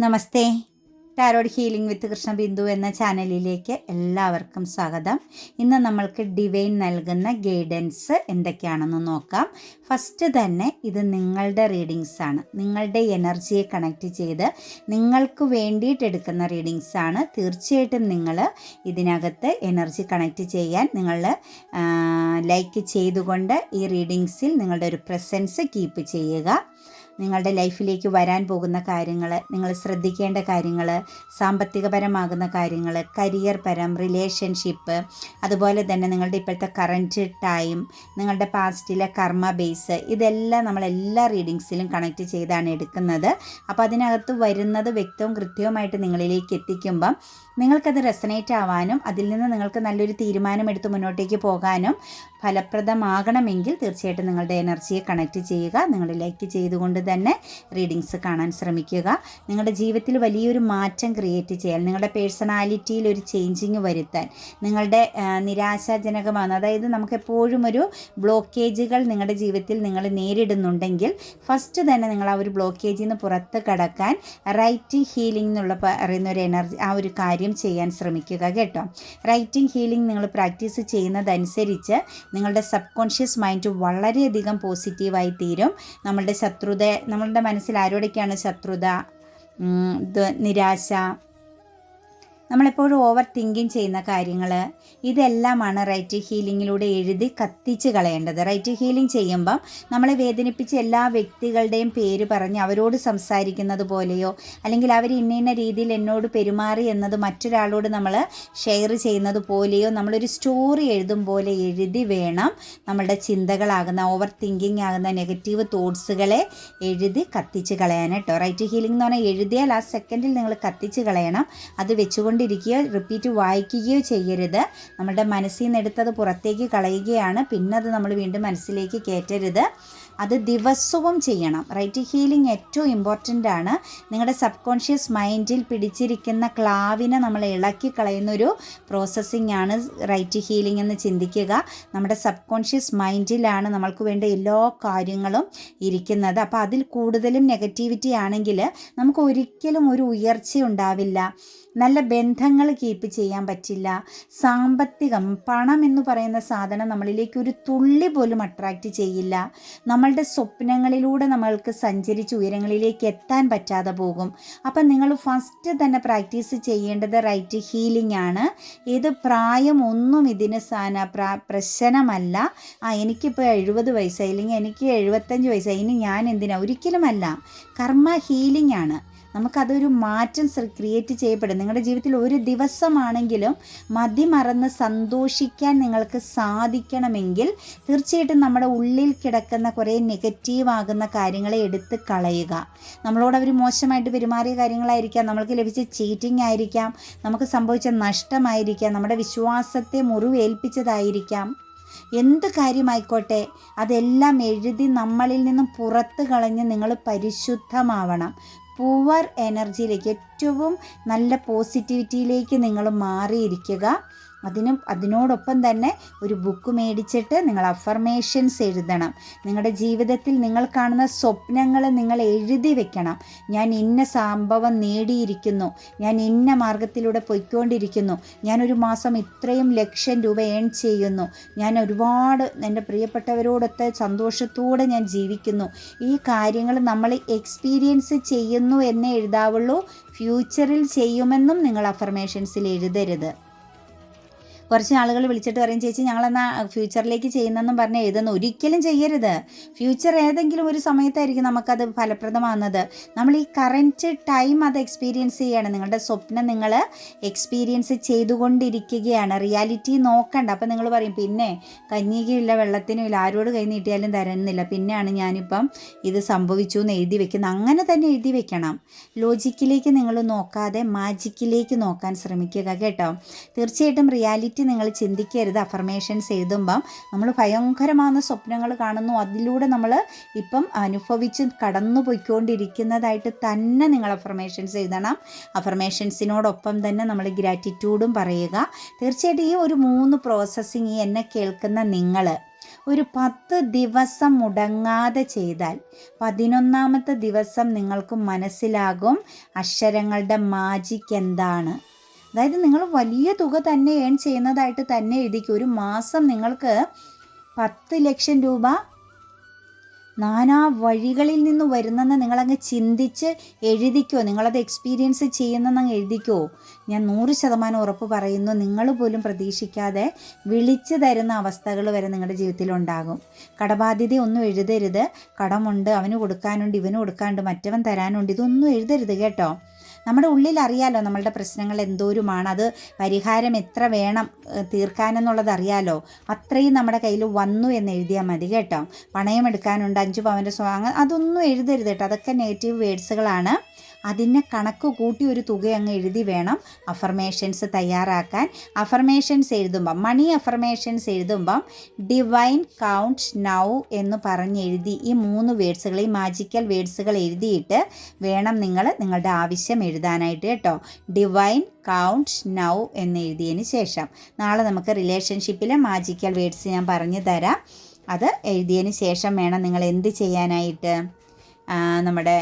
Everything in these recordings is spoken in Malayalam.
നമസ്തേ. ടാരോഡ് ഹീലിംഗ് വിത്ത് കൃഷ്ണബിന്ദു എന്ന ചാനലിലേക്ക് എല്ലാവർക്കും സ്വാഗതം. ഇന്ന് നമ്മൾക്ക് ഡിവൈൻ നൽകുന്ന ഗൈഡൻസ് എന്തൊക്കെയാണെന്ന് നോക്കാം. ഫസ്റ്റ് തന്നെ ഇത് നിങ്ങളുടെ റീഡിങ്സ് ആണ്. നിങ്ങളുടെ എനർജിയെ കണക്ട് ചെയ്ത് നിങ്ങൾക്ക് വേണ്ടിയിട്ട് എടുക്കുന്ന റീഡിങ്സ് ആണ്. തീർച്ചയായിട്ടും നിങ്ങൾ ഇതിനകത്ത് എനർജി കണക്ട് ചെയ്യാൻ നിങ്ങൾ ലൈക്ക് ചെയ്തുകൊണ്ട് ഈ റീഡിങ്സിൽ നിങ്ങളുടെ ഒരു പ്രസൻസ് കീപ്പ് ചെയ്യുക. നിങ്ങളുടെ ലൈഫിലേക്ക് വരാൻ പോകുന്ന കാര്യങ്ങൾ, നിങ്ങൾ ശ്രദ്ധിക്കേണ്ട കാര്യങ്ങൾ, സാമ്പത്തികപരമാകുന്ന കാര്യങ്ങൾ, കരിയർ പരം, റിലേഷൻഷിപ്പ്, അതുപോലെ തന്നെ നിങ്ങളുടെ ഇപ്പോഴത്തെ കറൻറ്റ് ടൈം, നിങ്ങളുടെ പാസ്റ്റിലെ കർമ്മ ബേസ്, ഇതെല്ലാം നമ്മളെല്ലാ റീഡിങ്സിലും കണക്ട് ചെയ്താണ് എടുക്കുന്നത്. അപ്പോൾ അതിനകത്ത് വരുന്നത് വ്യക്തവും കൃത്യവുമായിട്ട് നിങ്ങളിലേക്ക് എത്തിക്കുമ്പം നിങ്ങൾക്കത് റെസനേറ്റ് ആവാനും അതിൽ നിന്ന് നിങ്ങൾക്ക് നല്ലൊരു തീരുമാനമെടുത്ത് മുന്നോട്ടേക്ക് പോകാനും ഫലപ്രദമാകണമെങ്കിൽ തീർച്ചയായിട്ടും നിങ്ങളുടെ എനർജിയെ കണക്ട് ചെയ്യുക. നിങ്ങൾ ലൈക്ക് ചെയ്തുകൊണ്ട് തന്നെ റീഡിങ്സ് കാണാൻ ശ്രമിക്കുക. നിങ്ങളുടെ ജീവിതത്തിൽ വലിയൊരു മാറ്റം ക്രിയേറ്റ് ചെയ്യാൻ, നിങ്ങളുടെ പേഴ്സണാലിറ്റിയിൽ ഒരു ചേഞ്ചിങ് വരുത്താൻ, നിങ്ങളുടെ നിരാശാജനകമാണ്, അതായത് നമുക്കെപ്പോഴും ഒരു ബ്ലോക്കേജുകൾ നിങ്ങളുടെ ജീവിതത്തിൽ നിങ്ങൾ നേരിടുന്നുണ്ടെങ്കിൽ ഫസ്റ്റ് തന്നെ നിങ്ങൾ ആ ഒരു ബ്ലോക്കേജിൽ നിന്ന് പുറത്ത് കടക്കാൻ റൈറ്റ് ഹീലിംഗ് എന്നുള്ള പറയുന്ന ഒരു എനർജി, ആ ഒരു കാര്യം ചെയ്യാൻ ശ്രമിക്കുക കേട്ടോ. റൈറ്റിംഗ് ഹീലിംഗ് നിങ്ങൾ പ്രാക്ടീസ് ചെയ്യുന്നതനുസരിച്ച് നിങ്ങളുടെ സബ് കോൺഷ്യസ് മൈൻഡ് വളരെയധികം പോസിറ്റീവായി തീരും. നമ്മളുടെ മനസ്സിൽ ആരോടൊക്കെയാണ് ശത്രുത, നിരാശ, നമ്മളെപ്പോഴും ഓവർ തിങ്കിങ് ചെയ്യുന്ന കാര്യങ്ങൾ, ഇതെല്ലാമാണ് റൈറ്റ് ഹീലിങ്ങിലൂടെ എഴുതി കത്തിച്ച് കളയേണ്ടത്. റൈറ്റ് ഹീലിംഗ് ചെയ്യുമ്പം നമ്മളെ വേദനിപ്പിച്ച എല്ലാ വ്യക്തികളുടെയും പേര് പറഞ്ഞ് അവരോട് സംസാരിക്കുന്നത് പോലെയോ അല്ലെങ്കിൽ അവർ ഇന്ന രീതിയിൽ എന്നോട് പെരുമാറി എന്നത് മറ്റൊരാളോട് നമ്മൾ ഷെയർ ചെയ്യുന്നത് പോലെയോ നമ്മളൊരു സ്റ്റോറി എഴുതും പോലെ എഴുതി വേണം നമ്മളുടെ ചിന്തകളാകുന്ന, ഓവർ തിങ്കിങ് ആകുന്ന നെഗറ്റീവ് തോട്ട്സുകളെ എഴുതി കത്തിച്ച് കളയാൻ കേട്ടോ. റൈറ്റ് ഹീലിംഗ് എന്ന് പറഞ്ഞാൽ എഴുതിയാൽ ആ സെക്കൻഡിൽ നിങ്ങൾ കത്തിച്ച് കളയണം. അത് വെച്ചുകൊണ്ട് റിപ്പീറ്റ് വായിക്കുകയോ ചെയ്യരുത്. നമ്മുടെ മനസ്സിൽ നിന്ന് എടുത്തത് പുറത്തേക്ക് കളയുകയാണ്, പിന്നെ അത് നമ്മൾ വീണ്ടും മനസ്സിലേക്ക് കയറ്റരുത്. അത് ദിവസവും ചെയ്യണം. റൈറ്റ് ഹീലിംഗ് ഏറ്റവും ഇമ്പോർട്ടൻ്റ് ആണ്. നിങ്ങളുടെ സബ് കോൺഷ്യസ് മൈൻഡിൽ പിടിച്ചിരിക്കുന്ന ക്ലാവിനെ നമ്മൾ ഇളക്കി കളയുന്നൊരു പ്രോസസ്സിംഗ് ആണ് റൈറ്റ് ഹീലിംഗ് എന്ന് ചിന്തിക്കുക. നമ്മുടെ സബ് കോൺഷ്യസ് മൈൻഡിലാണ് നമ്മൾക്ക് വേണ്ട എല്ലാ കാര്യങ്ങളും ഇരിക്കുന്നത്. അപ്പോൾ അതിൽ കൂടുതലും നെഗറ്റിവിറ്റി ആണെങ്കിൽ നമുക്ക് ഒരിക്കലും ഒരു ഉയർച്ച ഉണ്ടാവില്ല, നല്ല ബന്ധങ്ങൾ കീപ്പ് ചെയ്യാൻ പറ്റില്ല. സാമ്പത്തികം, പണം എന്ന് പറയുന്ന സാധനം നമ്മളിലേക്ക് ഒരു തുള്ളി പോലും അട്രാക്റ്റ് ചെയ്യില്ല. നമ്മളുടെ സ്വപ്നങ്ങളിലൂടെ നമ്മൾക്ക് സഞ്ചരിച്ച് ഉയരങ്ങളിലേക്ക് എത്താൻ പറ്റാതെ പോകും. അപ്പം നിങ്ങൾ ഫസ്റ്റ് തന്നെ പ്രാക്ടീസ് ചെയ്യേണ്ടത് റൈറ്റ് ഹീലിംഗ് ആണ്. ഇത് പ്രായമൊന്നും ഇതിന് പ്രശ്നമല്ല. എനിക്കിപ്പോൾ 70 വയസ്സായി അല്ലെങ്കിൽ എനിക്ക് 75 വയസ്സായി, ഇനി ഞാൻ എന്തിനാ, ഒരിക്കലുമല്ല. കർമ്മ ഹീലിംഗ് ആണ്. നമുക്കതൊരു മാറ്റം ക്രിയേറ്റ് ചെയ്യപ്പെടും. നിങ്ങളുടെ ജീവിതത്തിൽ ഒരു ദിവസമാണെങ്കിലും മതിമറന്ന് സന്തോഷിക്കാൻ നിങ്ങൾക്ക് സാധിക്കണമെങ്കിൽ തീർച്ചയായിട്ടും നമ്മുടെ ഉള്ളിൽ കിടക്കുന്ന കുറേ നെഗറ്റീവ് ആകുന്ന കാര്യങ്ങളെ എടുത്ത് കളയുക. നമ്മളോട് അവർ മോശമായിട്ട് പെരുമാറിയ കാര്യങ്ങളായിരിക്കാം, നമ്മൾക്ക് ലഭിച്ച ചീറ്റിംഗ് ആയിരിക്കാം, നമുക്ക് സംഭവിച്ച നഷ്ടമായിരിക്കാം, നമ്മുടെ വിശ്വാസത്തെ മുറിവേൽപ്പിച്ചതായിരിക്കാം, എന്ത് കാര്യമായിക്കോട്ടെ അതെല്ലാം എഴുതി നമ്മളിൽ നിന്നും പുറത്ത് കളഞ്ഞ് നിങ്ങൾ പരിശുദ്ധമാവണം. പൂവർ എനർജിയിലേക്ക്, ഏറ്റവും നല്ല പോസിറ്റിവിറ്റിയിലേക്ക് നിങ്ങൾ മാറിയിരിക്കുക. അതിനോടൊപ്പം തന്നെ ഒരു ബുക്ക് മേടിച്ചിട്ട് നിങ്ങൾ അഫർമേഷൻസ് എഴുതണം. നിങ്ങളുടെ ജീവിതത്തിൽ നിങ്ങൾ കാണുന്ന സ്വപ്നങ്ങൾ നിങ്ങൾ എഴുതി വെക്കണം. ഞാൻ ഇന്ന സംഭവം നേടിയിരിക്കുന്നു, ഞാൻ ഇന്ന മാർഗത്തിലൂടെ പോയിക്കൊണ്ടിരിക്കുന്നു, ഞാനൊരു മാസം ഇത്രയും ലക്ഷം രൂപ ഏൺ ചെയ്യുന്നു, ഞാൻ ഒരുപാട് എൻ്റെ പ്രിയപ്പെട്ടവരോടൊത്ത് സന്തോഷത്തോടെ ഞാൻ ജീവിക്കുന്നു. ഈ കാര്യങ്ങൾ നമ്മൾ എക്സ്പീരിയൻസ് ചെയ്യുന്നു എന്നേ എഴുതാവുള്ളൂ. ഫ്യൂച്ചറിൽ ചെയ്യുമെന്നും നിങ്ങൾ അഫർമേഷൻസിൽ എഴുതരുത്. കുറച്ച് ആളുകൾ വിളിച്ചിട്ട് പറയും, ചേച്ചി ഞങ്ങളെന്നാൽ ഫ്യൂച്ചറിലേക്ക് ചെയ്യുന്നെന്നും പറഞ്ഞ് എഴുതുന്നു. ഒരിക്കലും ചെയ്യരുത്. ഫ്യൂച്ചർ ഏതെങ്കിലും ഒരു സമയത്തായിരിക്കും നമുക്കത് ഫലപ്രദമാകുന്നത്. നമ്മൾ ഈ കറൻറ്റ് ടൈം അത് എക്സ്പീരിയൻസ് ചെയ്യുകയാണ്. നിങ്ങളുടെ സ്വപ്നം നിങ്ങൾ എക്സ്പീരിയൻസ് ചെയ്തുകൊണ്ടിരിക്കുകയാണ്. റിയാലിറ്റി നോക്കണ്ട. അപ്പോൾ നിങ്ങൾ പറയും, പിന്നെ കഞ്ഞിക്കില്ല, വെള്ളത്തിനും ഇല്ല, ആരോട് കൈ നീട്ടിയാലും തരുന്നില്ല, പിന്നെയാണ് ഞാനിപ്പം ഇത് സംഭവിച്ചു എന്ന് എഴുതി വെക്കുന്നത്. അങ്ങനെ തന്നെ എഴുതി വെക്കണം. ലോജിക്കിലേക്ക് നിങ്ങൾ നോക്കാതെ മാജിക്കിലേക്ക് നോക്കാൻ ശ്രമിക്കുക കേട്ടോ. തീർച്ചയായിട്ടും റിയാലിറ്റി നിങ്ങൾ ചിന്തിക്കരുത്. അഫർമേഷൻസ് എഴുതുമ്പം നമ്മൾ ഭയങ്കരമാകുന്ന സ്വപ്നങ്ങൾ കാണുന്നു, അതിലൂടെ നമ്മൾ ഇപ്പം അനുഭവിച്ച് കടന്നു പോയിക്കൊണ്ടിരിക്കുന്നതായിട്ട് തന്നെ നിങ്ങൾ അഫർമേഷൻസ് എഴുതണം. അഫർമേഷൻസിനോടൊപ്പം തന്നെ നമ്മൾ ഗ്രാറ്റിറ്റ്യൂഡും പറയുക. തീർച്ചയായിട്ടും ഈ ഒരു 3 പ്രോസസ്സിങ് എന്നെ കേൾക്കുന്ന നിങ്ങൾ ഒരു 10 ദിവസം മുടങ്ങാതെ ചെയ്താൽ 11ാമത്തെ ദിവസം നിങ്ങൾക്ക് മനസ്സിലാകും അക്ഷരങ്ങളുടെ മാജിക് എന്താണ്. അതായത് നിങ്ങൾ വലിയ തുക തന്നെ ഏൺ ചെയ്യുന്നതായിട്ട് തന്നെ എഴുതിക്കും. ഒരു മാസം നിങ്ങൾക്ക് 10 ലക്ഷം രൂപ നാനാ വഴികളിൽ നിന്ന് വരുന്നെന്ന് നിങ്ങളങ്ങ് ചിന്തിച്ച് എഴുതിക്കോ. നിങ്ങളത് എക്സ്പീരിയൻസ് ചെയ്യുന്നെന്നങ്ങ് എഴുതിക്കോ. ഞാൻ 100% ഉറപ്പ് പറയുന്നു, നിങ്ങൾ പോലും പ്രതീക്ഷിക്കാതെ വിളിച്ചു തരുന്ന അവസ്ഥകൾ വരെ നിങ്ങളുടെ ജീവിതത്തിലുണ്ടാകും. കടബാധ്യതയൊന്നും എഴുതരുത്. കടമുണ്ട്, അവന് കൊടുക്കാനുണ്ട്, ഇവന് കൊടുക്കാനുണ്ട്, മറ്റവൻ തരാനുണ്ട്, ഇതൊന്നും എഴുതരുത് കേട്ടോ. നമ്മുടെ ഉള്ളിൽ അറിയാലോ നമ്മളുടെ പ്രശ്നങ്ങൾ എന്തോരുമാണ്, അത് പരിഹാരം എത്ര വേണം തീർക്കാനെന്നുള്ളത് അറിയാലോ. അത്രയും നമ്മുടെ കയ്യിൽ വന്നു എന്ന് എഴുതിയാൽ മതി കേട്ടോ. പണയം എടുക്കാനുണ്ട്, 5 പവൻ്റെ അങ്ങനെ അതൊന്നും എഴുതരുത് കേട്ടോ. അതൊക്കെ നെഗറ്റീവ് വേർഡ്സുകളാണ്. അതിനെ കണക്ക് കൂട്ടി ഒരു തുക അങ്ങ് എഴുതി വേണം അഫർമേഷൻസ് തയ്യാറാക്കാൻ. അഫർമേഷൻസ് എഴുതുമ്പം, മണി അഫർമേഷൻസ് എഴുതുമ്പം ഡിവൈൻ കൗണ്ട് നൗ എന്ന് പറഞ്ഞെഴുതി ഈ 3 വേർഡ്സുകൾ, ഈ മാജിക്കൽ വേർഡ്സുകൾ എഴുതിയിട്ട് വേണം നിങ്ങൾ നിങ്ങളുടെ ആവശ്യം എഴുതാനായിട്ട് കേട്ടോ. ഡിവൈൻ കൗണ്ട് നൗ എന്ന് എഴുതിയതിന് ശേഷം നാളെ നമുക്ക് റിലേഷൻഷിപ്പിലെ മാജിക്കൽ വേർഡ്സ് ഞാൻ പറഞ്ഞു തരാം. അത് എഴുതിയതിന് ശേഷം വേണം നിങ്ങൾ എന്ത് ചെയ്യാനായിട്ട്, നമ്മുടെ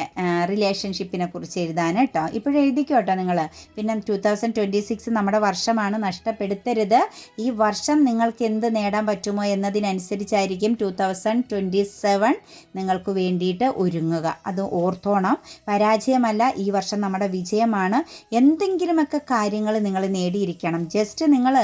റിലേഷൻഷിപ്പിനെ കുറിച്ച് എഴുതാൻ കേട്ടോ. ഇപ്പോഴും എഴുതിക്കോ കേട്ടോ നിങ്ങൾ. പിന്നെ 2026 നമ്മുടെ വർഷമാണ്, നഷ്ടപ്പെടുത്തരുത്. ഈ വർഷം നിങ്ങൾക്ക് എന്ത് നേടാൻ പറ്റുമോ എന്നതിനനുസരിച്ചായിരിക്കും 2027 നിങ്ങൾക്ക് വേണ്ടിയിട്ട് ഒരുങ്ങുക. അത് ഓർത്തോണം. പരാജയമല്ല, ഈ വർഷം നമ്മുടെ വിജയമാണ്. എന്തെങ്കിലുമൊക്കെ കാര്യങ്ങൾ നിങ്ങൾ നേടിയിരിക്കണം. ജസ്റ്റ് നിങ്ങൾ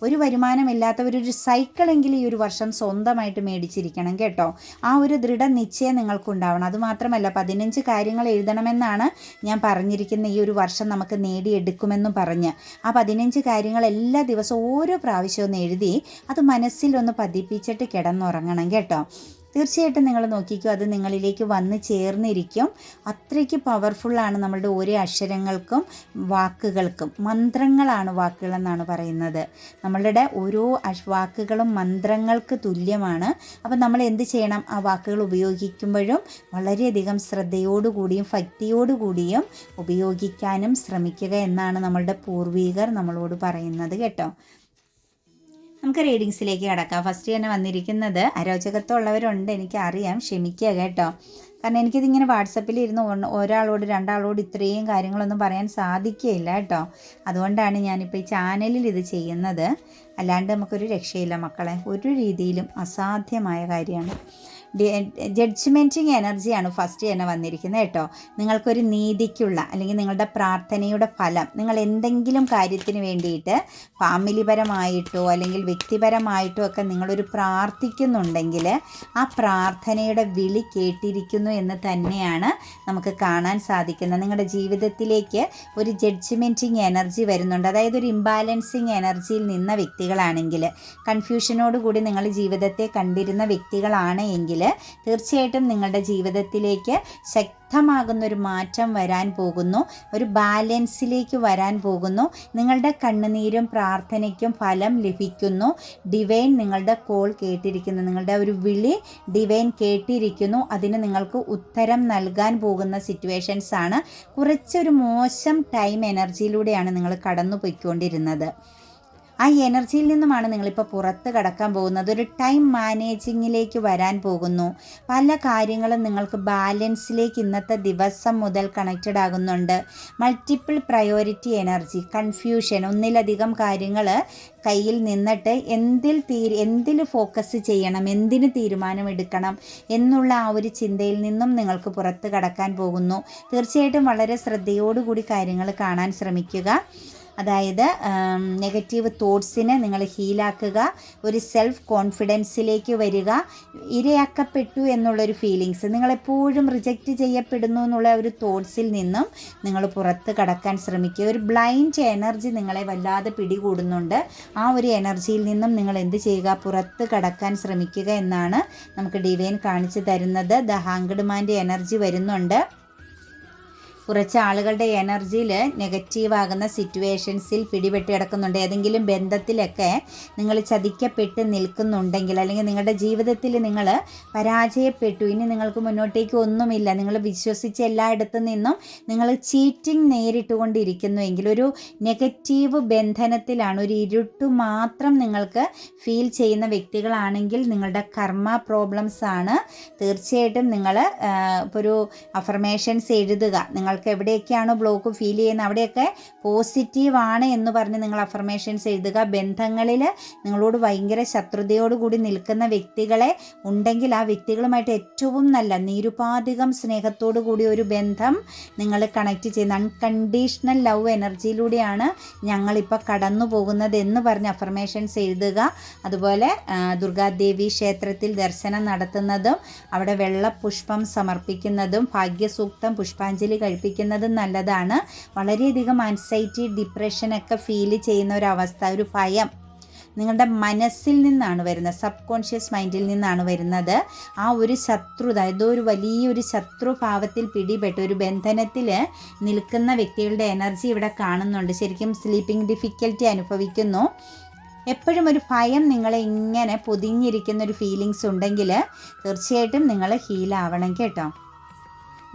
ഒരു വരുമാനമില്ലാത്തവരൊരു സൈക്കിളെങ്കിലും ഈ ഒരു വർഷം സ്വന്തമായിട്ട് മേടിച്ചിരിക്കണം കേട്ടോ. ആ ഒരു ദൃഢനിശ്ചയം നിങ്ങൾക്കുണ്ടാവണം. അതുമാത്രമല്ല 15 കാര്യങ്ങൾ എഴുതണമെന്നാണ് ഞാൻ പറഞ്ഞിരിക്കുന്ന. ഈ ഒരു വർഷം നമുക്ക് നേടിയെടുക്കുമെന്നും പറഞ്ഞ് ആ 15 കാര്യങ്ങൾ എല്ലാ ദിവസവും ഓരോ പ്രാവശ്യവും എഴുതി അത് മനസ്സിലൊന്ന് പതിപ്പിച്ചിട്ട് കിടന്നുറങ്ങണം കേട്ടോ. തീർച്ചയായിട്ടും നിങ്ങൾ നോക്കിക്കോ, അത് നിങ്ങളിലേക്ക് വന്ന് ചേർന്നിരിക്കും. അത്രയ്ക്ക് പവർഫുള്ളാണ് നമ്മളുടെ ഓരോ അക്ഷരങ്ങൾക്കും വാക്കുകൾക്കും. മന്ത്രങ്ങളാണ് വാക്കുകളെന്നാണ് പറയുന്നത്. നമ്മളുടെ ഓരോ വാക്കുകളും മന്ത്രങ്ങൾക്ക് തുല്യമാണ്. അപ്പം നമ്മൾ എന്ത് ചെയ്യണം, ആ വാക്കുകൾ ഉപയോഗിക്കുമ്പോഴും വളരെയധികം ശ്രദ്ധയോടുകൂടിയും ഭക്തിയോടുകൂടിയും ഉപയോഗിക്കാനും ശ്രമിക്കുക എന്നാണ് നമ്മളുടെ പൂർവികർ നമ്മളോട് പറയുന്നത് കേട്ടോ. നമുക്ക് റീഡിങ്സിലേക്ക് കിടക്കാം. ഫസ്റ്റ് തന്നെ വന്നിരിക്കുന്നത് അരോചകത്വമുള്ളവരുണ്ട്, എനിക്കറിയാം, ക്ഷമിക്കുക കേട്ടോ. കാരണം എനിക്കിതിങ്ങനെ വാട്സപ്പിൽ ഇരുന്ന് ഒരാളോട് 2 ആളോട് ഇത്രയും കാര്യങ്ങളൊന്നും പറയാൻ സാധിക്കുകയില്ല കേട്ടോ. അതുകൊണ്ടാണ് ഞാനിപ്പോൾ ഈ ചാനലിൽ ഇത് ചെയ്യുന്നത്. അല്ലാണ്ട് നമുക്കൊരു രക്ഷയില്ല മക്കളെ, ഒരു രീതിയിലും അസാധ്യമായ കാര്യമാണ്. ജഡ്ജ്മെൻറ്റിങ് എനർജിയാണ് ഫസ്റ്റ് തന്നെ വന്നിരിക്കുന്നത് കേട്ടോ. നിങ്ങൾക്കൊരു നീതിക്കുള്ള അല്ലെങ്കിൽ നിങ്ങളുടെ പ്രാർത്ഥനയുടെ ഫലം, നിങ്ങൾ എന്തെങ്കിലും കാര്യത്തിന് വേണ്ടിയിട്ട് ഫാമിലിപരമായിട്ടോ അല്ലെങ്കിൽ വ്യക്തിപരമായിട്ടോ ഒക്കെ നിങ്ങളൊരു പ്രാർത്ഥിക്കുന്നുണ്ടെങ്കിൽ ആ പ്രാർത്ഥനയുടെ വിളി കേട്ടിരിക്കുന്നു എന്ന് തന്നെയാണ് നമുക്ക് കാണാൻ സാധിക്കുന്നത്. നിങ്ങളുടെ ജീവിതത്തിലേക്ക് ഒരു ജഡ്ജ്മെൻറ്റിങ് എനർജി വരുന്നുണ്ട്. അതായത് ഒരു ഇംബാലൻസിങ് എനർജിയിൽ നിന്ന വ്യക്തികളാണെങ്കിൽ, കൺഫ്യൂഷനോടുകൂടി നിങ്ങൾ ജീവിതത്തെ കണ്ടിരുന്ന വ്യക്തികളാണ് എങ്കിൽ തീർച്ചയായിട്ടും നിങ്ങളുടെ ജീവിതത്തിലേക്ക് ശക്തമാകുന്നൊരു മാറ്റം വരാൻ പോകുന്നു. ഒരു ബാലൻസിലേക്ക് വരാൻ പോകുന്നു. നിങ്ങളുടെ കണ്ണുനീരും പ്രാർത്ഥനയ്ക്കും ഫലം ലഭിക്കുന്നു. ഡിവൈൻ നിങ്ങളുടെ കോൾ കേട്ടിരിക്കുന്നു, നിങ്ങളുടെ ഒരു വിളി ഡിവൈൻ കേട്ടിരിക്കുന്നു. അതിന് നിങ്ങൾക്ക് ഉത്തരം നൽകാൻ പോകുന്ന സിറ്റുവേഷൻസ് ആണ്. കുറച്ചൊരു മോശം ടൈം എനർജിയിലൂടെയാണ് നിങ്ങൾ കടന്നു പോയിക്കൊണ്ടിരുന്നത്. ആ എനർജിയിൽ നിന്നുമാണ് നിങ്ങളിപ്പോൾ പുറത്ത് കടക്കാൻ പോകുന്നത്. ഒരു ടൈം മാനേജിങ്ങിലേക്ക് വരാൻ പോകുന്നു. പല കാര്യങ്ങളും നിങ്ങൾക്ക് ബാലൻസിലേക്ക് ഇന്നത്തെ ദിവസം മുതൽ കണക്റ്റഡ് ആകുന്നുണ്ട്. മൾട്ടിപ്പിൾ പ്രയോറിറ്റി എനർജി, കൺഫ്യൂഷൻ, ഒന്നിലധികം കാര്യങ്ങൾ കയ്യിൽ നിന്നിട്ട് എന്തിൽ ഫോക്കസ് ചെയ്യണം, എന്തിന് തീരുമാനമെടുക്കണം എന്നുള്ള ആ ഒരു ചിന്തയിൽ നിന്നും നിങ്ങൾക്ക് പുറത്ത് കടക്കാൻ പോകുന്നു. തീർച്ചയായിട്ടും വളരെ ശ്രദ്ധയോടുകൂടി കാര്യങ്ങൾ കാണാൻ ശ്രമിക്കുക. അതായത് നെഗറ്റീവ് തോട്ട്സിനെ നിങ്ങൾ ഹീലാക്കുക, ഒരു സെൽഫ് കോൺഫിഡൻസിലേക്ക് വരിക. ഇരയാക്കപ്പെട്ടു എന്നുള്ളൊരു ഫീലിങ്സ്, നിങ്ങളെപ്പോഴും റിജക്റ്റ് ചെയ്യപ്പെടുന്നു എന്നുള്ള ഒരു തോട്ട്സിൽ നിന്നും നിങ്ങൾ പുറത്ത് കടക്കാൻ ശ്രമിക്കുക. ഒരു ബ്ലൈൻഡ് എനർജി നിങ്ങളെ വല്ലാതെ പിടികൂടുന്നുണ്ട്. ആ ഒരു എനർജിയിൽ നിന്നും നിങ്ങൾ എന്ത് ചെയ്യുക, പുറത്ത് കടക്കാൻ ശ്രമിക്കുക എന്നാണ് നമുക്ക് ഡിവൈൻ കാണിച്ചു തരുന്നത്. ദ ഹാങ്ക്ഡ് മാൻ്റെ എനർജി വരുന്നുണ്ട്. കുറച്ച് ആളുകളുടെ എനർജിയിൽ നെഗറ്റീവാകുന്ന സിറ്റുവേഷൻസിൽ പിടിപെട്ട് കിടക്കുന്നുണ്ട്. ഏതെങ്കിലും ബന്ധത്തിലൊക്കെ നിങ്ങൾ ചതിക്കപ്പെട്ട് നിൽക്കുന്നുണ്ടെങ്കിൽ, അല്ലെങ്കിൽ നിങ്ങളുടെ ജീവിതത്തിൽ നിങ്ങൾ പരാജയപ്പെട്ടു, ഇനി നിങ്ങൾക്ക് മുന്നോട്ടേക്ക് ഒന്നുമില്ല, നിങ്ങൾ വിശ്വസിച്ച എല്ലായിടത്തു നിന്നും നിങ്ങൾ ചീറ്റിംഗ് നേരിട്ടുകൊണ്ടിരിക്കുന്നുവെങ്കിൽ, ഒരു നെഗറ്റീവ് ബന്ധനത്തിലാണ്, ഒരു ഇരുട്ട് മാത്രം നിങ്ങൾക്ക് ഫീൽ ചെയ്യുന്ന വ്യക്തികളാണെങ്കിൽ നിങ്ങളുടെ കർമ്മ പ്രോബ്ലംസ് ആണ്. തീർച്ചയായിട്ടും നിങ്ങൾ ഇപ്പോൾ ഒരു അഫർമേഷൻസ് എഴുതുക. നിങ്ങൾക്ക് എവിടെയൊക്കെയാണോ ബ്ലോക്ക് ഫീൽ ചെയ്യുന്നത് അവിടെയൊക്കെ പോസിറ്റീവാണ് എന്ന് പറഞ്ഞ് നിങ്ങൾ അഫർമേഷൻസ് എഴുതുക. ബന്ധങ്ങളിൽ നിങ്ങളോട് ഭയങ്കര ശത്രുതയോടുകൂടി നിൽക്കുന്ന വ്യക്തികളെ ഉണ്ടെങ്കിൽ ആ വ്യക്തികളുമായിട്ട് ഏറ്റവും നല്ല നിരുപാധികം സ്നേഹത്തോടു കൂടി ഒരു ബന്ധം നിങ്ങൾ കണക്ട് ചെയ്യുന്ന അൺകണ്ടീഷണൽ ലവ് എനർജിയിലൂടെയാണ് ഞങ്ങളിപ്പോൾ കടന്നു പോകുന്നത് എന്ന് പറഞ്ഞ് അഫർമേഷൻസ് എഴുതുക. അതുപോലെ ദുർഗാദേവി ക്ഷേത്രത്തിൽ ദർശനം നടത്തുന്നതും അവിടെ വെള്ളപ്പുഷ്പം സമർപ്പിക്കുന്നതും ഭാഗ്യസൂക്തം പുഷ്പാഞ്ജലി കഴിപ്പിക്കുന്നതും നല്ലതാണ്. വളരെയധികം ആൻസൈറ്റി, ഡിപ്രഷനൊക്കെ ഫീൽ ചെയ്യുന്ന ഒരവസ്ഥ, ഒരു ഭയം നിങ്ങളുടെ മനസ്സിൽ നിന്നാണ് വരുന്നത്, സബ് കോൺഷ്യസ് മൈൻഡിൽ നിന്നാണ് വരുന്നത്. ആ ഒരു ശത്രുത, ഏതോ ഒരു വലിയൊരു ശത്രുഭാവത്തിൽ പിടിപെട്ട് ഒരു ബന്ധനത്തിൽ നിൽക്കുന്ന വ്യക്തികളുടെ എനർജി ഇവിടെ കാണുന്നുണ്ട്. ശരിക്കും സ്ലീപ്പിംഗ് ഡിഫിക്കൽറ്റി അനുഭവിക്കുന്നു. എപ്പോഴും ഒരു ഭയം നിങ്ങളെ ഇങ്ങനെ പൊതിഞ്ഞിരിക്കുന്ന ഒരു ഫീലിങ്സ് ഉണ്ടെങ്കിൽ തീർച്ചയായിട്ടും നിങ്ങൾ ഹീലാവണം കേട്ടോ.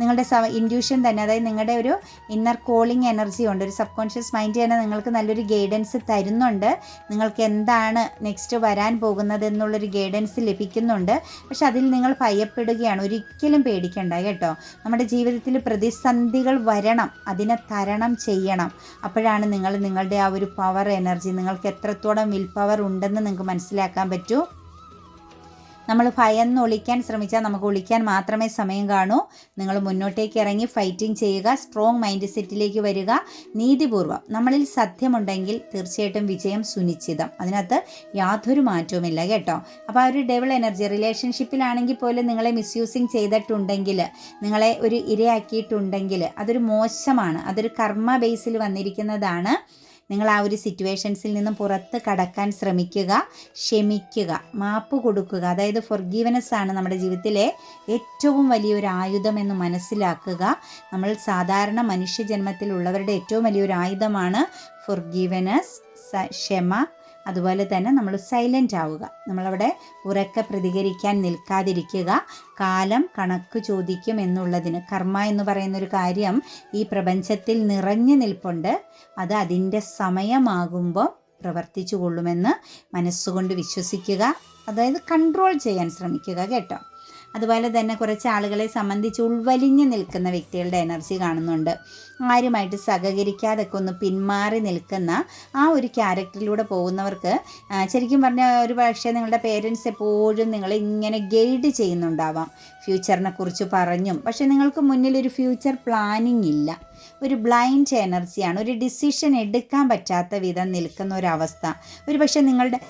നിങ്ങളുടെ ഇൻറ്റ്യൂഷൻ തന്നെ, അതായത് നിങ്ങളുടെ ഒരു ഇന്നർ കോളിംഗ് എനർജി ഉണ്ട്, ഒരു സബ് കോൺഷ്യസ് മൈൻഡ് തന്നെ നിങ്ങൾക്ക് നല്ലൊരു ഗൈഡൻസ് തരുന്നുണ്ട്. നിങ്ങൾക്ക് എന്താണ് നെക്സ്റ്റ് വരാൻ പോകുന്നത് എന്നുള്ളൊരു ഗൈഡൻസ് ലഭിക്കുന്നുണ്ട്. പക്ഷെ അതിൽ നിങ്ങൾ ഭയപ്പെടുകയാണ്. ഒരിക്കലും പേടിക്കണ്ട കേട്ടോ. നമ്മുടെ ജീവിതത്തിൽ പ്രതിസന്ധികൾ വരണം, അതിനെ തരണം ചെയ്യണം. അപ്പോഴാണ് നിങ്ങൾ നിങ്ങളുടെ ആ ഒരു പവർ എനർജി, നിങ്ങൾക്ക് എത്രത്തോളം വിൽ പവർ ഉണ്ടെന്ന് നിങ്ങൾക്ക് മനസ്സിലാക്കാൻ പറ്റൂ. നമ്മൾ ഭയന്ന് ഒളിക്കാൻ ശ്രമിച്ചാൽ നമുക്ക് ഒളിക്കാൻ മാത്രമേ സമയം കാണൂ. നിങ്ങൾ മുന്നോട്ടേക്ക് ഇറങ്ങി ഫൈറ്റിംഗ് ചെയ്യുക, സ്ട്രോങ് മൈൻഡ് സെറ്റിലേക്ക് വരിക, നീതിപൂർവ്വം. നമ്മളിൽ സത്യമുണ്ടെങ്കിൽ തീർച്ചയായിട്ടും വിജയം സുനിശ്ചിതം, അതിനകത്ത് യാതൊരു മാറ്റവുമില്ല കേട്ടോ. അപ്പോൾ ആ ഒരു ഡെവിൾ എനർജി റിലേഷൻഷിപ്പിലാണെങ്കിൽ പോലും നിങ്ങളെ മിസ്യൂസിങ് ചെയ്തിട്ടുണ്ടെങ്കിൽ, നിങ്ങളെ ഒരു ഇരയാക്കിയിട്ടുണ്ടെങ്കിൽ അതൊരു മോശമാണ്, അതൊരു കർമ്മ ബേസിൽ വന്നിരിക്കുന്നതാണ്. നിങ്ങൾ ആ ഒരു സിറ്റുവേഷൻസിൽ നിന്നും പുറത്ത് കടക്കാൻ ശ്രമിക്കുക, ക്ഷമിക്കുക, മാപ്പ് കൊടുക്കുക. അതായത് ഫൊർഗീവ്നെസ് ആണ് നമ്മുടെ ജീവിതത്തിലെ ഏറ്റവും വലിയൊരു ആയുധം എന്ന് മനസ്സിലാക്കുക. നമ്മൾ സാധാരണ മനുഷ്യജന്മത്തിലുള്ളവരുടെ ഏറ്റവും വലിയൊരു ആയുധമാണ് ഫൊർഗീവ്നെസ്, ക്ഷമ. അതുപോലെ തന്നെ നമ്മൾ സൈലൻ്റ് ആവുക, നമ്മളവിടെ ഉറക്കെ പ്രതികരിക്കാൻ നിൽക്കാതിരിക്കുക. കാലം കണക്ക് ചോദിക്കും എന്നുള്ളതിന്, കർമ്മ എന്ന് പറയുന്നൊരു കാര്യം ഈ പ്രപഞ്ചത്തിൽ നിറഞ്ഞു നിൽപ്പുണ്ട്. അത് അതിൻ്റെ സമയമാകുമ്പോൾ പ്രവർത്തിച്ചു കൊള്ളുമെന്ന് മനസ്സുകൊണ്ട് വിശ്വസിക്കുക. അതായത് കൺട്രോൾ ചെയ്യാൻ ശ്രമിക്കുക കേട്ടോ. അതുപോലെ തന്നെ കുറച്ച് ആളുകളെ സംബന്ധിച്ച് ഉൾവലിഞ്ഞ് നിൽക്കുന്ന വ്യക്തികളുടെ എനർജി കാണുന്നുണ്ട്. ആരുമായിട്ട് സഹകരിക്കാതൊക്കെ ഒന്ന് പിന്മാറി നിൽക്കുന്ന ആ ഒരു ക്യാരക്ടറിലൂടെ പോകുന്നവർക്ക് ശരിക്കും പറഞ്ഞാൽ ഒരു പക്ഷേ നിങ്ങളുടെ പേരൻസ് എപ്പോഴും നിങ്ങളെ ഇങ്ങനെ ഗൈഡ് ചെയ്യുന്നുണ്ടാവാം, ഫ്യൂച്ചറിനെ കുറിച്ച് പറഞ്ഞും. പക്ഷേ നിങ്ങൾക്ക് മുന്നിൽ ഒരു ഫ്യൂച്ചർ പ്ലാനിങ് ഇല്ല, ഒരു ബ്ലൈൻഡ് എനർജിയാണ്, ഒരു ഡിസിഷൻ എടുക്കാൻ പറ്റാത്ത വിധം നിൽക്കുന്ന ഒരവസ്ഥ. ഒരു പക്ഷേ നിങ്ങളുടെ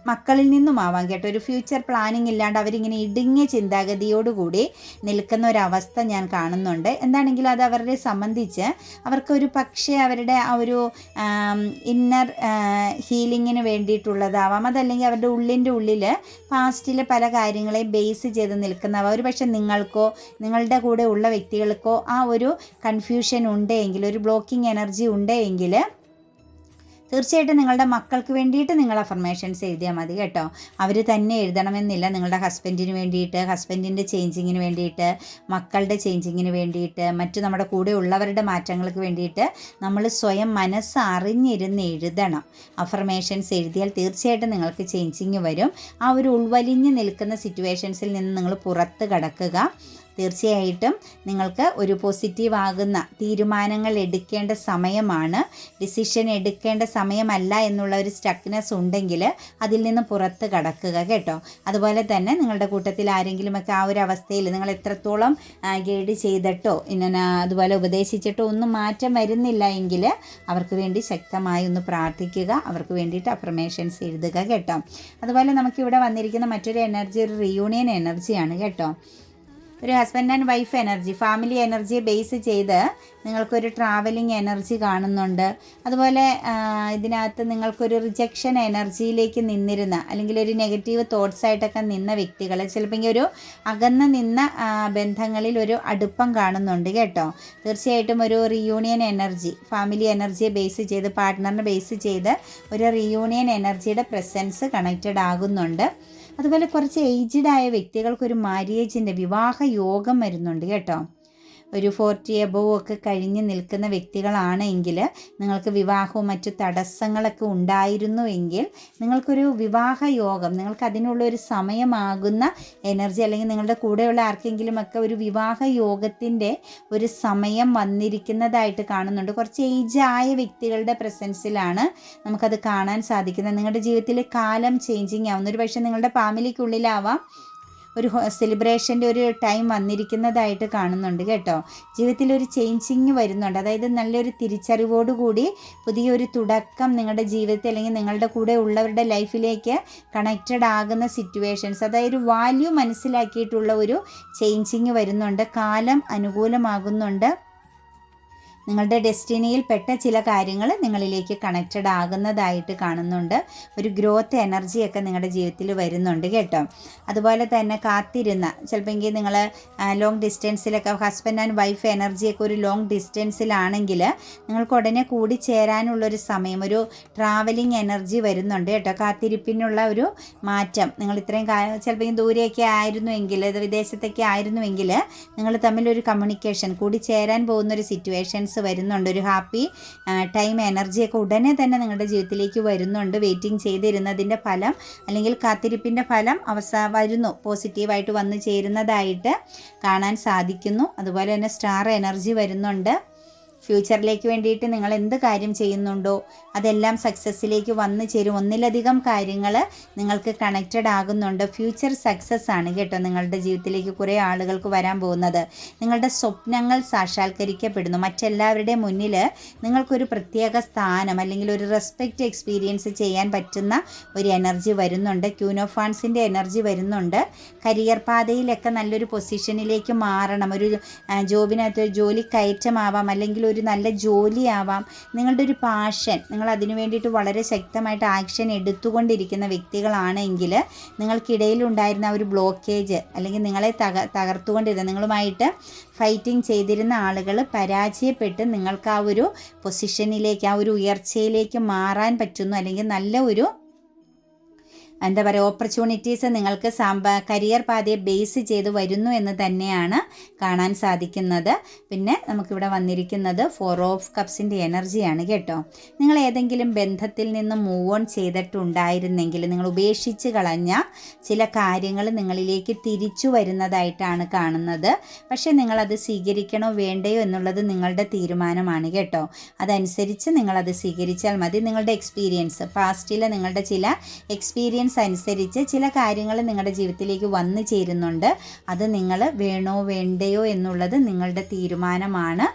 മക്കളിൽ നിന്നുമാവാം കേട്ടോ. ഒരു ഫ്യൂച്ചർ പ്ലാനിങ് ഇല്ലാണ്ട് അവരിങ്ങനെ ഇടുങ്ങിയ ചിന്താഗതിയോടുകൂടി നിൽക്കുന്ന ഒരവസ്ഥ ഞാൻ കാണുന്നുണ്ട്. എന്താണെങ്കിലും അത് അവരെ സംബന്ധിച്ച് അവർക്കൊരു പക്ഷേ അവരുടെ ആ ഒരു ഇന്നർ ഹീലിങ്ങിന് വേണ്ടിയിട്ടുള്ളതാവാം. അതല്ലെങ്കിൽ അവരുടെ ഉള്ളിൻ്റെ ഉള്ളിൽ പാസ്റ്റിലെ പല കാര്യങ്ങളെയും ബേസ് ചെയ്ത് നിൽക്കുന്നവ. ഒരു പക്ഷേ നിങ്ങൾക്കോ നിങ്ങളുടെ കൂടെ ഉള്ള വ്യക്തികൾക്കോ ആ ഒരു കൺഫ്യൂഷൻ ഉണ്ടെങ്കിൽ, ഒരു ബ്ലോക്കിംഗ് എനർജി ഉണ്ടെങ്കിൽ തീർച്ചയായിട്ടും നിങ്ങളുടെ മക്കൾക്ക് വേണ്ടിയിട്ട് നിങ്ങൾ അഫർമേഷൻസ് എഴുതിയാൽ മതി കേട്ടോ. അവർ തന്നെ എഴുതണമെന്നില്ല. നിങ്ങളുടെ ഹസ്ബൻഡിന് വേണ്ടിയിട്ട്, ഹസ്ബൻഡിൻ്റെ ചേഞ്ചിങ്ങിന് വേണ്ടിയിട്ട്, മക്കളുടെ ചേഞ്ചിങ്ങിന് വേണ്ടിയിട്ട്, മറ്റു നമ്മുടെ കൂടെ ഉള്ളവരുടെ മാറ്റങ്ങൾക്ക് വേണ്ടിയിട്ട് നമ്മൾ സ്വയം മനസ്സ് അറിഞ്ഞിരുന്ന് എഴുതണം. അഫർമേഷൻസ് എഴുതിയാൽ തീർച്ചയായിട്ടും നിങ്ങൾക്ക് ചേഞ്ചിങ് വരും. ആ ഒരു ഉൾവലിഞ്ഞ് നിൽക്കുന്ന സിറ്റുവേഷൻസിൽ നിന്ന് നിങ്ങൾ പുറത്ത് കടക്കുക. തീർച്ചയായിട്ടും നിങ്ങൾക്ക് ഒരു പോസിറ്റീവ് ആകുന്ന തീരുമാനങ്ങൾ എടുക്കേണ്ട സമയമാണ്. ഡിസിഷൻ എടുക്കേണ്ട സമയമല്ല എന്നുള്ള ഒരു സ്റ്റക്നെസ് ഉണ്ടെങ്കിൽ അതിൽ നിന്ന് പുറത്ത് കടക്കുക കേട്ടോ. അതുപോലെ തന്നെ നിങ്ങളുടെ കൂട്ടത്തിൽ ആരെങ്കിലുമൊക്കെ ആ ഒരു അവസ്ഥയിൽ നിങ്ങൾ എത്രത്തോളം ഗൈഡ് ചെയ്തിട്ടോ ഇങ്ങനെ അതുപോലെ ഉപദേശിച്ചിട്ടോ ഒന്നും മാറ്റം വരുന്നില്ല എങ്കിൽ അവർക്ക് വേണ്ടി ശക്തമായി ഒന്ന് പ്രാർത്ഥിക്കുക, അവർക്ക് വേണ്ടിയിട്ട് അഫർമേഷൻസ് എഴുതുക കേട്ടോ. അതുപോലെ നമുക്കിവിടെ വന്നിരിക്കുന്ന മറ്റൊരു എനർജി ഒരു റിയൂണിയൻ എനർജിയാണ് കേട്ടോ. ഒരു husband and wife energy, family എനർജിയെ ബേസ് ചെയ്ത് നിങ്ങൾക്കൊരു ട്രാവലിംഗ് എനർജി കാണുന്നുണ്ട്. അതുപോലെ ഇതിനകത്ത് നിങ്ങൾക്കൊരു റിജക്ഷൻ എനർജിയിലേക്ക് നിന്നിരുന്ന, അല്ലെങ്കിൽ ഒരു നെഗറ്റീവ് തോട്ട്സ് ആയിട്ടൊക്കെ നിന്ന വ്യക്തികൾ, ചിലപ്പോൾ ഒരു അകന്ന് നിന്ന ബന്ധങ്ങളിൽ ഒരു അടുപ്പം കാണുന്നുണ്ട് കേട്ടോ. തീർച്ചയായിട്ടും ഒരു റീയൂണിയൻ എനർജി, ഫാമിലി എനർജിയെ ബേസ് ചെയ്ത്, പാർട്ട്ണറിനെ ബേസ് ചെയ്ത് ഒരു റീയൂണിയൻ എനർജിയുടെ പ്രസൻസ് കണക്റ്റഡ് ആകുന്നുണ്ട്. അതുപോലെ കുറച്ച് ഏജ്ഡ് ആയ വ്യക്തികൾക്കൊരു മാര്യേജിൻ്റെ വിവാഹ യോഗം വരുന്നുണ്ട് കേട്ടോ. ഒരു 40 എബോവ് ഒക്കെ കഴിഞ്ഞ് നിൽക്കുന്ന വ്യക്തികളാണെങ്കിൽ നിങ്ങൾക്ക് വിവാഹവും മറ്റു തടസ്സങ്ങളൊക്കെ ഉണ്ടായിരുന്നുവെങ്കിൽ നിങ്ങൾക്കൊരു വിവാഹ യോഗം, നിങ്ങൾക്ക് അതിനുള്ളൊരു സമയമാകുന്ന എനർജി, അല്ലെങ്കിൽ നിങ്ങളുടെ കൂടെയുള്ള ആർക്കെങ്കിലുമൊക്കെ ഒരു വിവാഹ യോഗത്തിൻ്റെ ഒരു സമയം വന്നിരിക്കുന്നതായിട്ട് കാണുന്നുണ്ട്. കുറച്ച് ഏജ് ആയ വ്യക്തികളുടെ പ്രസൻസിലാണ് നമുക്കത് കാണാൻ സാധിക്കുന്നത്. നിങ്ങളുടെ ജീവിതത്തിൽ കാലം ചേഞ്ചിങ് ആവുന്ന, ഒരു പക്ഷേ നിങ്ങളുടെ ഫാമിലിക്കുള്ളിലാവാം ഒരു സെലിബ്രേഷൻ്റെ ഒരു ടൈം വന്നിരിക്കുന്നതായിട്ട് കാണുന്നുണ്ട് കേട്ടോ. ജീവിതത്തിൽ ഒരു ചേഞ്ചിങ് വരുന്നുണ്ട്. അതായത് നല്ലൊരു തിരിച്ചറിവോടുകൂടി പുതിയൊരു തുടക്കം നിങ്ങളുടെ ജീവിതത്തിൽ, അല്ലെങ്കിൽ നിങ്ങളുടെ കൂടെ ഉള്ളവരുടെ ലൈഫിലേക്ക് കണക്റ്റഡ് ആകുന്ന സിറ്റുവേഷൻസ്, അതായത് വാല്യൂ മനസ്സിലാക്കിയിട്ടുള്ള ഒരു ചേഞ്ചിങ് വരുന്നുണ്ട്. കാലം അനുകൂലമാകുന്നുണ്ട്. നിങ്ങളുടെ ഡെസ്റ്റിനിയിൽ പെട്ട ചില കാര്യങ്ങൾ നിങ്ങളിലേക്ക് കണക്റ്റഡ് ആകുന്നതായിട്ട് കാണുന്നുണ്ട്. ഒരു ഗ്രോത്ത് എനർജിയൊക്കെ നിങ്ങളുടെ ജീവിതത്തിൽ വരുന്നുണ്ട് കേട്ടോ. അതുപോലെ തന്നെ കാത്തിരുന്ന, ചിലപ്പോൾ നിങ്ങൾ ലോങ് ഡിസ്റ്റൻസിലൊക്കെ, ഹസ്ബൻഡ് ആൻഡ് വൈഫ് എനർജിയൊക്കെ ഒരു ലോങ് ഡിസ്റ്റൻസിലാണെങ്കിൽ നിങ്ങൾക്ക് ഉടനെ കൂടി ചേരാനുള്ളൊരു സമയം, ഒരു ട്രാവലിംഗ് എനർജി വരുന്നുണ്ട് കേട്ടോ. കാത്തിരിപ്പിനുള്ള ഒരു മാറ്റം, നിങ്ങൾ ഇത്രയും ചിലപ്പോൾ ദൂരെയൊക്കെ ആയിരുന്നുവെങ്കിൽ, വിദേശത്തൊക്കെ ആയിരുന്നുവെങ്കിൽ നിങ്ങൾ തമ്മിലൊരു കമ്മ്യൂണിക്കേഷൻ, കൂടി ചേരാൻ പോകുന്നൊരു സിറ്റുവേഷൻസ് വരുന്നുണ്ട്. ഒരു ഹാപ്പി ടൈം എനർജിയൊക്കെ ഉടനെ തന്നെ നിങ്ങളുടെ ജീവിതത്തിലേക്ക് വരുന്നുണ്ട്. വെയിറ്റിംഗ് ചെയ്തിരുന്നതിൻ്റെ ഫലം, അല്ലെങ്കിൽ കാത്തിരിപ്പിൻ്റെ ഫലം വരുന്നു, പോസിറ്റീവായിട്ട് വന്നു ചേരുന്നതായിട്ട് കാണാൻ സാധിക്കുന്നു. അതുപോലെ തന്നെ സ്റ്റാർ എനർജി വരുന്നുണ്ട്. ഫ്യൂച്ചറിലേക്ക് വേണ്ടിയിട്ട് നിങ്ങൾ എന്ത് കാര്യം ചെയ്യുന്നുണ്ടോ അതെല്ലാം സക്സസ്സിലേക്ക് വന്നു ചേരും. ഒന്നിലധികം കാര്യങ്ങൾ നിങ്ങൾക്ക് കണക്റ്റഡ് ആകുന്നുണ്ട്. ഫ്യൂച്ചർ സക്സസ് ആണ് കേട്ടോ നിങ്ങളുടെ ജീവിതത്തിലേക്ക് കുറേ ആളുകൾക്ക് വരാൻ പോകുന്നത്. നിങ്ങളുടെ സ്വപ്നങ്ങൾ സാക്ഷാത്കരിക്കപ്പെടുന്നു. മറ്റെല്ലാവരുടെയും മുന്നിൽ നിങ്ങൾക്കൊരു പ്രത്യേക സ്ഥാനം, അല്ലെങ്കിൽ ഒരു റെസ്പെക്റ്റ് എക്സ്പീരിയൻസ് ചെയ്യാൻ പറ്റുന്ന ഒരു എനർജി വരുന്നുണ്ട്. ക്യൂൻ ഓഫ് വാൻസിൻ്റെ എനർജി വരുന്നുണ്ട്. കരിയർ പാതയിലൊക്കെ നല്ലൊരു പൊസിഷനിലേക്ക് മാറണം. ഒരു ജോബിനകത്ത് ജോലി കയറ്റമാവാം, അല്ലെങ്കിൽ ഒരു നല്ല ജോലിയാവാം. നിങ്ങളുടെ ഒരു പാഷൻ, നിങ്ങൾ അതിനു വേണ്ടിയിട്ട് വളരെ ശക്തമായിട്ട് ആക്ഷൻ എടുത്തുകൊണ്ടിരിക്കുന്ന വ്യക്തികളാണെങ്കിൽ നിങ്ങൾക്കിടയിലുണ്ടായിരുന്ന ഒരു ബ്ലോക്കേജ്, അല്ലെങ്കിൽ നിങ്ങളെ തകർത്തുകൊണ്ടിരുന്ന, നിങ്ങളുമായിട്ട് ഫൈറ്റിംഗ് ചെയ്തിരുന്ന ആളുകൾ പരാജയപ്പെട്ട് നിങ്ങൾക്ക് ആ ഒരു പൊസിഷനിലേക്ക്, ആ ഒരു ഉയർച്ചയിലേക്ക് മാറാൻ പറ്റുന്നു. അല്ലെങ്കിൽ നല്ല ഒരു ഓപ്പർച്യൂണിറ്റീസ് നിങ്ങൾക്ക് കരിയർ പാതയെ ബേസ് ചെയ്ത് വരുന്നു എന്ന് തന്നെയാണ് കാണാൻ സാധിക്കുന്നത്. പിന്നെ നമുക്കിവിടെ വന്നിരിക്കുന്നത് 4 ഓഫ് കപ്സിൻ്റെ എനർജിയാണ് കേട്ടോ. നിങ്ങൾ ഏതെങ്കിലും ബന്ധത്തിൽ നിന്ന് മൂവ് ഓൺ ചെയ്തിട്ടുണ്ടായിരുന്നെങ്കിൽ, നിങ്ങൾ ഉപേക്ഷിച്ച് കളഞ്ഞ ചില കാര്യങ്ങൾ നിങ്ങളിലേക്ക് തിരിച്ചു വരുന്നതായിട്ടാണ് കാണുന്നത്. പക്ഷേ നിങ്ങളത് സ്വീകരിക്കണോ വേണ്ടയോ എന്നുള്ളത് നിങ്ങളുടെ തീരുമാനമാണ് കേട്ടോ. അതനുസരിച്ച് നിങ്ങളത് സ്വീകരിച്ചാൽ മതി. നിങ്ങളുടെ എക്സ്പീരിയൻസ്, പാസ്റ്റിലെ നിങ്ങളുടെ ചില എക്സ്പീരിയൻസ് അനുസരിച്ച് ചില കാര്യങ്ങൾ നിങ്ങളുടെ ജീവിതത്തിലേക്ക് വന്നു ചേരുന്നുണ്ട്. അത് നിങ്ങൾ വേണോ വേണ്ടയോ എന്നുള്ളത് നിങ്ങളുടെ തീരുമാനമാണ്.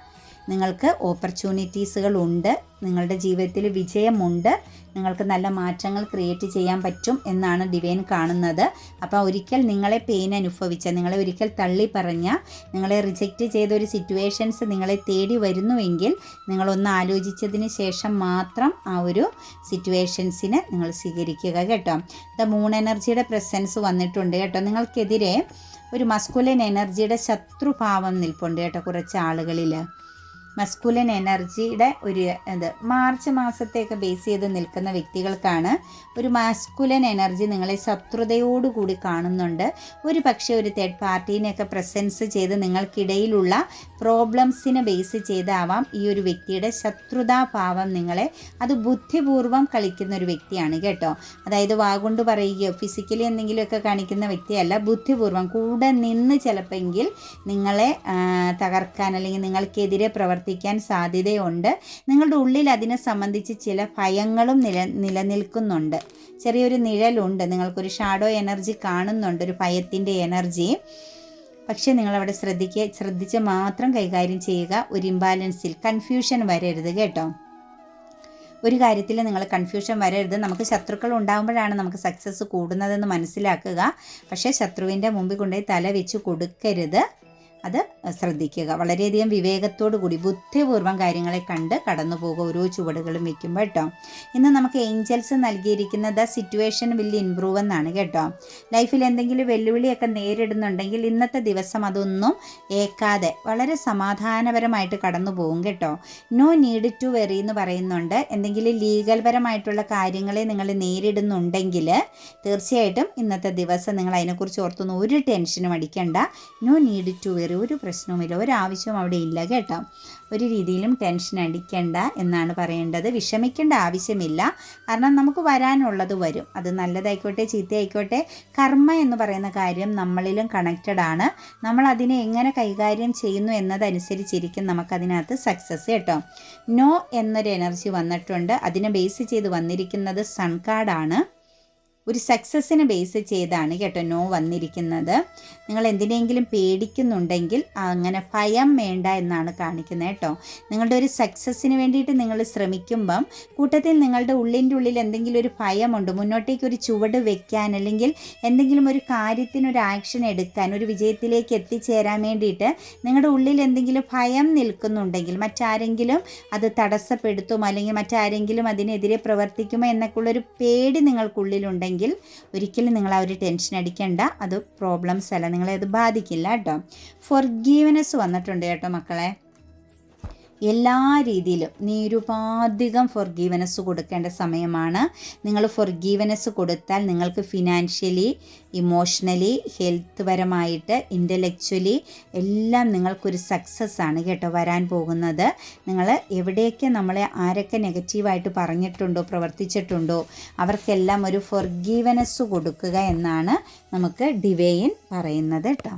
നിങ്ങൾക്ക് ഓപ്പർച്യൂണിറ്റീസുകളുണ്ട്, നിങ്ങളുടെ ജീവിതത്തിൽ വിജയമുണ്ട്, നിങ്ങൾക്ക് നല്ല മാറ്റങ്ങൾ ക്രിയേറ്റ് ചെയ്യാൻ പറ്റും എന്നാണ് ഡിവൈൻ കാണുന്നത്. അപ്പോൾ ഒരിക്കൽ നിങ്ങളെ പെയിൻ അനുഭവിച്ച, നിങ്ങളെ ഒരിക്കൽ തള്ളി പറഞ്ഞ, നിങ്ങളെ റിജക്റ്റ് ചെയ്ത ഒരു സിറ്റുവേഷൻസ് നിങ്ങളെ തേടി വരുന്നുവെങ്കിൽ നിങ്ങളൊന്ന് ആലോചിച്ചതിന് ശേഷം മാത്രം ആ ഒരു സിറ്റുവേഷൻസിനെ നിങ്ങൾ സ്വീകരിക്കുക കേട്ടോ. മൂൺ എനർജിയുടെ പ്രസൻസ് വന്നിട്ടുണ്ട് കേട്ടോ. നിങ്ങൾക്കെതിരെ ഒരു മസ്കുലൻ എനർജിയുടെ ശത്രുഭാവം നിൽപ്പുണ്ട് കേട്ടോ. കുറച്ച് ആളുകളിൽ മസ്കുലൻ എനർജിയുടെ ഒരു മാർച്ച് മാസത്തേക്ക് ബേസ് ചെയ്ത് നിൽക്കുന്ന വ്യക്തികൾക്കാണ് ഒരു മാസ്കുലൻ എനർജി നിങ്ങളെ ശത്രുതയോടുകൂടി കാണുന്നുണ്ട്. ഒരു പക്ഷേ ഒരു തേർഡ് പാർട്ടീനെയൊക്കെ പ്രസൻസ് ചെയ്ത് നിങ്ങൾക്കിടയിലുള്ള പ്രോബ്ലംസിനെ ബേസ് ചെയ്താവാം ഈ ഒരു വ്യക്തിയുടെ ശത്രുതാഭാവം നിങ്ങളെ, അത് ബുദ്ധിപൂർവ്വം കളിക്കുന്ന ഒരു വ്യക്തിയാണ് കേട്ടോ. അതായത് വാഗൊണ്ട് പറയുകയോ ഫിസിക്കലി എന്തെങ്കിലുമൊക്കെ കാണിക്കുന്ന വ്യക്തിയല്ല, ബുദ്ധിപൂർവ്വം കൂടെ നിന്ന് ചിലപ്പോൾ നിങ്ങളെ തകർക്കാൻ, അല്ലെങ്കിൽ നിങ്ങൾക്കെതിരെ പ്രവർത്തിക്കാൻ സാധ്യതയുണ്ട്. നിങ്ങളുടെ ഉള്ളിൽ അതിനെ സംബന്ധിച്ച് ചില ഭയങ്ങളും നിലനിൽക്കുന്നുണ്ട്. ചെറിയൊരു നിഴലുണ്ട്, നിങ്ങൾക്കൊരു ഷാഡോ എനർജി കാണുന്നുണ്ട്, ഒരു ഭയത്തിൻ്റെ എനർജി. പക്ഷേ നിങ്ങളവിടെ ശ്രദ്ധിച്ച് മാത്രം കൈകാര്യം ചെയ്യുക. ഒരു ഇംബാലൻസിൽ കൺഫ്യൂഷൻ വരരുത് കേട്ടോ. ഒരു കാര്യത്തിൽ നിങ്ങൾ കൺഫ്യൂഷൻ വരരുത്. നമുക്ക് ശത്രുക്കൾ ഉണ്ടാകുമ്പോഴാണ് നമുക്ക് സക്സസ് കൂടുന്നതെന്ന് മനസ്സിലാക്കുക. പക്ഷേ ശത്രുവിൻ്റെ മുമ്പിൽ കൊണ്ടുപോയി തല വെച്ച് കൊടുക്കരുത്. അത് ശ്രദ്ധിക്കുക. വളരെയധികം വിവേകത്തോടു കൂടി ബുദ്ധിപൂർവ്വം കാര്യങ്ങളെ കണ്ട് കടന്നു പോകുക ഓരോ ചുവടുകളും വെക്കുമ്പോൾ കേട്ടോ. ഇന്ന് നമുക്ക് ഏഞ്ചൽസ് നൽകിയിരിക്കുന്ന ദ സിറ്റുവേഷൻ വിൽ ഇംപ്രൂവ് എന്നാണ് കേട്ടോ. ലൈഫിൽ എന്തെങ്കിലും വെല്ലുവിളിയൊക്കെ നേരിടുന്നുണ്ടെങ്കിൽ ഇന്നത്തെ ദിവസം അതൊന്നും ഏക്കാതെ വളരെ സമാധാനപരമായിട്ട് കടന്നു പോകും കേട്ടോ. നോ നീഡ് ടു വെറി എന്ന് പറയുന്നുണ്ട്. എന്തെങ്കിലും ലീഗൽ പരമായിട്ടുള്ള കാര്യങ്ങളെ നിങ്ങൾ നേരിടുന്നുണ്ടെങ്കിൽ തീർച്ചയായിട്ടും ഇന്നത്തെ ദിവസം നിങ്ങൾ അതിനെക്കുറിച്ച് ഓർത്തൊന്നും ഒരു ടെൻഷനും അടിക്കണ്ട. നോ നീഡ് ടു വെറി, ഒരു പ്രശ്നവുമില്ല, ഒരാവശ്യവും അവിടെ ഇല്ല കേട്ടോ. ഒരു രീതിയിലും ടെൻഷൻ അടിക്കേണ്ട എന്നാണ് പറയേണ്ടത്. വിഷമിക്കേണ്ട ആവശ്യമില്ല. കാരണം നമുക്ക് വരാനുള്ളത് വരും. അത് നല്ലതായിക്കോട്ടെ ചീത്തയായിക്കോട്ടെ, കർമ്മ എന്ന് പറയുന്ന കാര്യം നമ്മളിലും കണക്റ്റഡ് ആണ്. നമ്മൾ അതിനെ എങ്ങനെ കൈകാര്യം ചെയ്യുന്നു എന്നതനുസരിച്ചിരിക്കും നമുക്കതിനകത്ത് സക്സസ് കേട്ടോ. നോ എന്നൊരു എനർജി വന്നിട്ടുണ്ട്. അതിനെ ബേസ് ചെയ്ത് വന്നിരിക്കുന്നത് സൺ കാർഡാണ്. ഒരു സക്സസ്സിനെ ബേസ് ചെയ്താണ് കേട്ടോ നോ വന്നിരിക്കുന്നത്. നിങ്ങൾ എന്തിനെങ്കിലും പേടിക്കുന്നുണ്ടെങ്കിൽ അങ്ങനെ ഭയം വേണ്ട എന്നാണ് കാണിക്കുന്നത് കേട്ടോ. നിങ്ങളുടെ ഒരു സക്സസ്സിന് വേണ്ടിയിട്ട് നിങ്ങൾ ശ്രമിക്കുമ്പം കൂട്ടത്തിൽ നിങ്ങളുടെ ഉള്ളിൻ്റെ ഉള്ളിൽ എന്തെങ്കിലും ഒരു ഭയമുണ്ട്, മുന്നോട്ടേക്ക് ഒരു ചുവട് വെക്കാൻ അല്ലെങ്കിൽ എന്തെങ്കിലും ഒരു കാര്യത്തിനൊരു ആക്ഷൻ എടുക്കാൻ, ഒരു വിജയത്തിലേക്ക് എത്തിച്ചേരാൻ വേണ്ടിയിട്ട് നിങ്ങളുടെ ഉള്ളിൽ എന്തെങ്കിലും ഭയം നിൽക്കുന്നുണ്ടെങ്കിൽ, മറ്റാരെങ്കിലും അത് തടസ്സപ്പെടുത്തുമോ അല്ലെങ്കിൽ മറ്റാരെങ്കിലും അതിനെതിരെ പ്രവർത്തിക്കുമോ എന്നൊക്കെയുള്ളൊരു പേടി നിങ്ങൾക്കുള്ളിലുണ്ടെങ്കിൽ ഒരിക്കലും നിങ്ങൾ ആ ഒരു ടെൻഷൻ അടിക്കേണ്ട. അത് പ്രോബ്ലംസ് അല്ല, നിങ്ങളെ അത് ബാധിക്കില്ല കേട്ടോ. ഫോർഗീവ്നെസ് വന്നിട്ടുണ്ട് കേട്ടോ മക്കളെ. എല്ലാ രീതിയിലും നിരുപാധികം ഫോർഗീവ്നെസ് കൊടുക്കേണ്ട സമയമാണ്. നിങ്ങൾ ഫോർഗീവ്നെസ് കൊടുത്താൽ നിങ്ങൾക്ക് ഫിനാൻഷ്യലി, ഇമോഷണലി, ഹെൽത്ത് പരമായിട്ട്, ഇൻ്റലക്ച്വലി എല്ലാം നിങ്ങൾക്കൊരു സക്സസ് ആണ് കേട്ടോ വരാൻ പോകുന്നത്. നിങ്ങൾ എവിടെയൊക്കെ നമ്മളെ ആരൊക്കെ നെഗറ്റീവായിട്ട് പറഞ്ഞിട്ടുണ്ടോ പ്രവർത്തിച്ചിട്ടുണ്ടോ അവർക്കെല്ലാം ഒരു ഫോർഗീവ്നെസ് കൊടുക്കുക എന്നാണ് നമുക്ക് ഡിവൈൻ പറയുന്നത് കേട്ടോ.